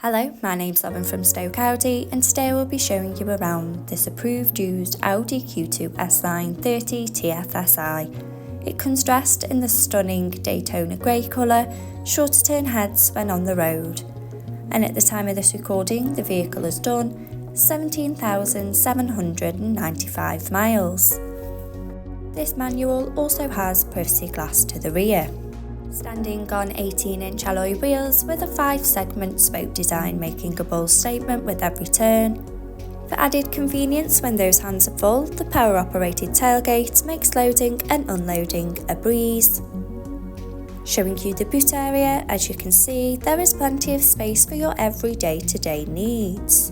Hello, my name's Lauren from Stoke Audi, and today I will be showing you around this approved used Audi Q2 S-Line 30 TFSI. It comes dressed in the stunning Daytona Grey colour, sure to turn heads when on the road. And at the time of this recording, the vehicle has done 17,795 miles. This manual also has privacy glass to the rear. Standing on 18-inch alloy wheels with a 5-segment spoke design making a bold statement with every turn. For added convenience when those hands are full, the power-operated tailgate makes loading and unloading a breeze. Showing you the boot area, as you can see, there is plenty of space for your every day-to-day needs.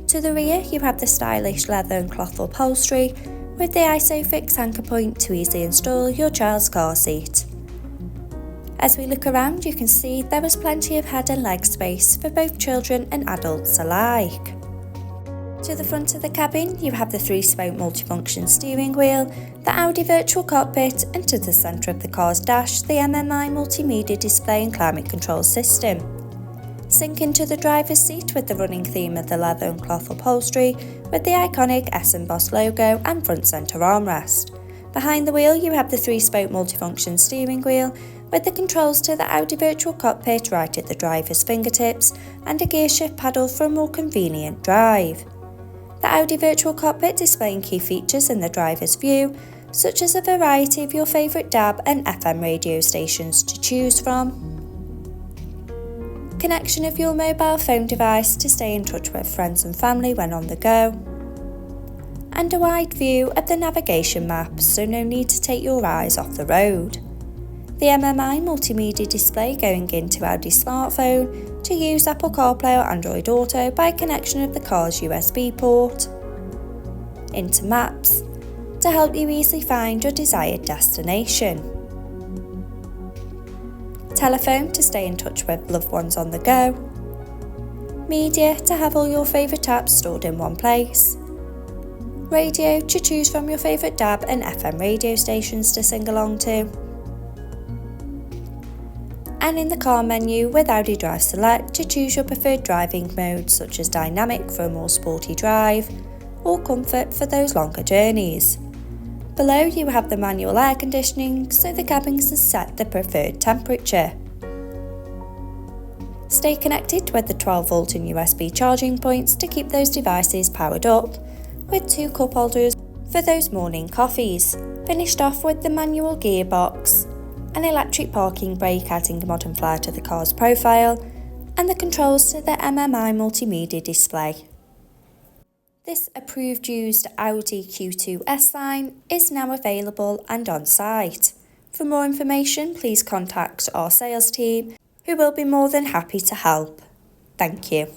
To the rear, you have the stylish leather and cloth upholstery with the ISOFIX anchor point to easily install your child's car seat. As we look around, you can see there is plenty of head and leg space for both children and adults alike. To the front of the cabin, you have the 3-spoke multifunction steering wheel, the Audi virtual cockpit, and to the centre of the car's dash, the MMI multimedia display and climate control system. Sink into the driver's seat with the running theme of the leather and cloth upholstery with the iconic S and Boss logo and front centre armrest. Behind the wheel, you have the 3-spoke multifunction steering wheel with the controls to the Audi virtual cockpit right at the driver's fingertips and a gear shift paddle for a more convenient drive. The Audi virtual cockpit displaying key features in the driver's view, such as a variety of your favourite DAB and FM radio stations to choose from. Connection of your mobile phone device to stay in touch with friends and family when on the go. And a wide view of the navigation map, so no need to take your eyes off the road. The MMI multimedia display going into Audi's smartphone to use Apple CarPlay or Android Auto by connection of the car's USB port. Into Maps to help you easily find your desired destination. Telephone to stay in touch with loved ones on the go. Media to have all your favourite apps stored in one place. Radio to choose from your favourite DAB and FM radio stations to sing along to. And in the car menu with Audi Drive Select to choose your preferred driving modes such as dynamic for a more sporty drive or comfort for those longer journeys. Below you have the manual air conditioning so the cabin can set the preferred temperature. Stay connected with the 12V and USB charging points to keep those devices powered up with 2 cup holders for those morning coffees. Finished off with the manual gearbox, an electric parking brake adding a modern flair to the car's profile, and the controls to the MMI multimedia display. This approved used Audi Q2 S-Line is now available and on site. For more information, please contact our sales team, who will be more than happy to help. Thank you.